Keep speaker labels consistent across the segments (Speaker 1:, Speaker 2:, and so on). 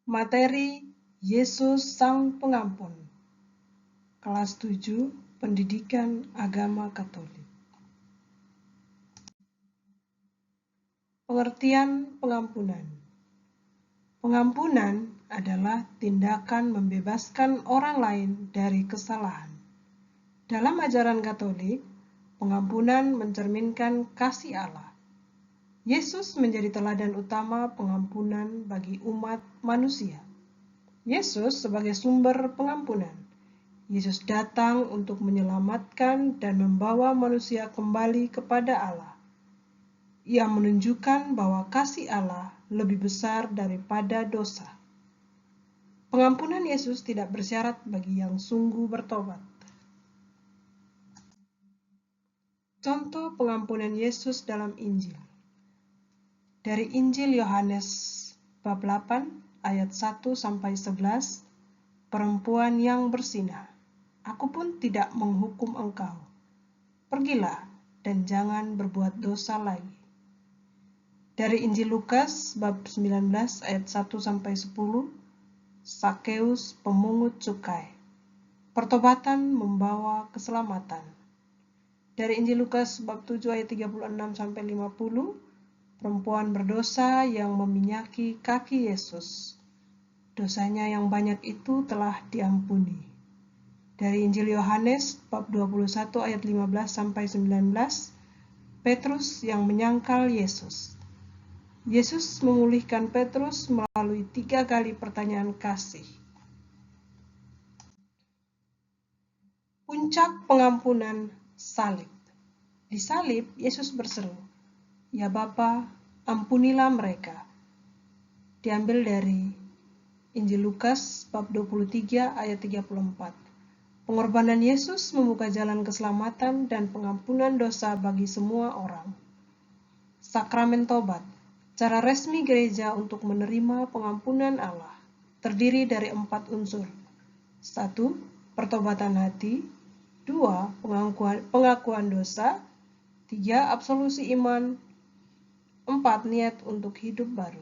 Speaker 1: Materi Yesus Sang Pengampun. Kelas 7 Pendidikan Agama Katolik. Pengertian pengampunan. Pengampunan adalah tindakan membebaskan orang lain dari kesalahan. Dalam ajaran Katolik, pengampunan mencerminkan kasih Allah. Yesus menjadi teladan utama pengampunan bagi umat manusia. Yesus sebagai sumber pengampunan. Yesus datang untuk menyelamatkan dan membawa manusia kembali kepada Allah. Ia menunjukkan bahwa kasih Allah lebih besar daripada dosa. Pengampunan Yesus tidak bersyarat bagi yang sungguh bertobat. Contoh pengampunan Yesus dalam Injil. Dari Injil Yohanes bab 8 ayat 1-11, perempuan yang bersinah, aku pun tidak menghukum engkau. Pergilah dan jangan berbuat dosa lagi. Dari Injil Lukas bab 19 ayat 1-10, Sakeus pemungut cukai. Pertobatan membawa keselamatan. Dari Injil Lukas bab 7 ayat 36-50, perempuan berdosa yang meminyaki kaki Yesus. Dosanya yang banyak itu telah diampuni. Dari Injil Yohanes bab 21 ayat 15-19, Petrus yang menyangkal Yesus. Yesus memulihkan Petrus melalui 3 kali pertanyaan kasih. Puncak pengampunan salib. Di salib, Yesus berseru, "Ya Bapa, ampunilah mereka." Diambil dari Injil Lukas bab 23 ayat 34. Pengorbanan Yesus membuka jalan keselamatan dan pengampunan dosa bagi semua orang. Sakramen Tobat. Cara resmi gereja untuk menerima pengampunan Allah terdiri dari 4 unsur. 1. Pertobatan hati. 2. Pengakuan dosa. 3. Absolusi iman. 4. Niat untuk hidup baru.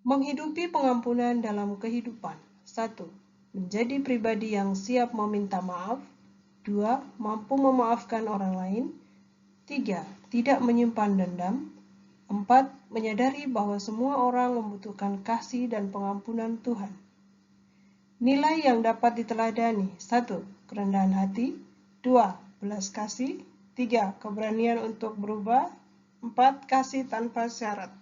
Speaker 1: Menghidupi pengampunan dalam kehidupan. 1. Menjadi pribadi yang siap meminta maaf. 2. Mampu memaafkan orang lain. 3. Tidak menyimpan dendam. 4. Menyadari bahwa semua orang membutuhkan kasih dan pengampunan Tuhan. Nilai yang dapat diteladani. 1. Kerendahan hati. 2. Belas kasih. 3. Keberanian untuk berubah. 4. Kasih tanpa syarat.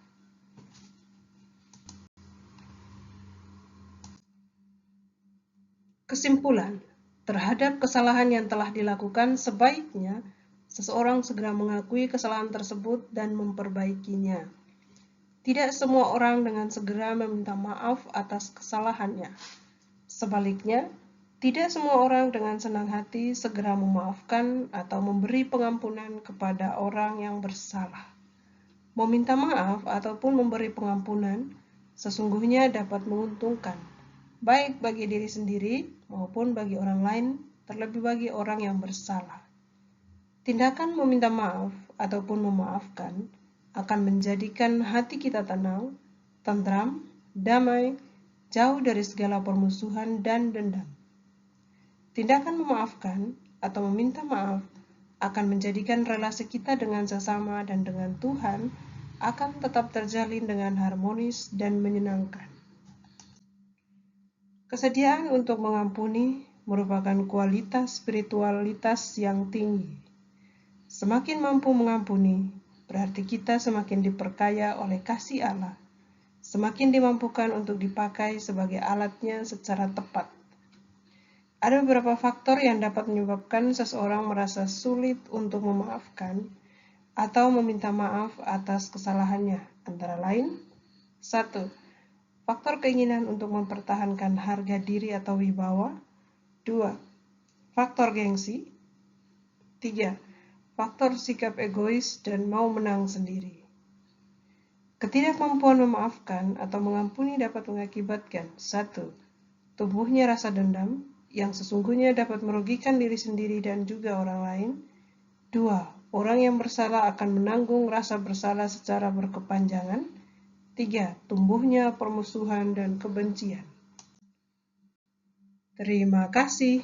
Speaker 1: Kesimpulan, terhadap kesalahan yang telah dilakukan, sebaiknya seseorang segera mengakui kesalahan tersebut dan memperbaikinya. Tidak semua orang dengan segera meminta maaf atas kesalahannya. Sebaliknya, tidak semua orang dengan senang hati segera memaafkan atau memberi pengampunan kepada orang yang bersalah. Meminta maaf ataupun memberi pengampunan sesungguhnya dapat menguntungkan, baik bagi diri sendiri maupun bagi orang lain, terlebih bagi orang yang bersalah. Tindakan meminta maaf ataupun memaafkan akan menjadikan hati kita tenang, tentram, damai, jauh dari segala permusuhan dan dendam. Tindakan memaafkan atau meminta maaf akan menjadikan relasi kita dengan sesama dan dengan Tuhan akan tetap terjalin dengan harmonis dan menyenangkan. Kesediaan untuk mengampuni merupakan kualitas spiritualitas yang tinggi. Semakin mampu mengampuni, berarti kita semakin diperkaya oleh kasih Allah, semakin dimampukan untuk dipakai sebagai alatnya secara tepat. Ada beberapa faktor yang dapat menyebabkan seseorang merasa sulit untuk memaafkan atau meminta maaf atas kesalahannya, antara lain: 1. Faktor keinginan untuk mempertahankan harga diri atau wibawa. 2. Faktor gengsi. 3. Faktor sikap egois dan mau menang sendiri. Ketidakmampuan memaafkan atau mengampuni dapat mengakibatkan: 1. Tumbuhnya rasa dendam yang sesungguhnya dapat merugikan diri sendiri dan juga orang lain. 2. Orang yang bersalah akan menanggung rasa bersalah secara berkepanjangan. 3. Tumbuhnya permusuhan dan kebencian. Terima kasih.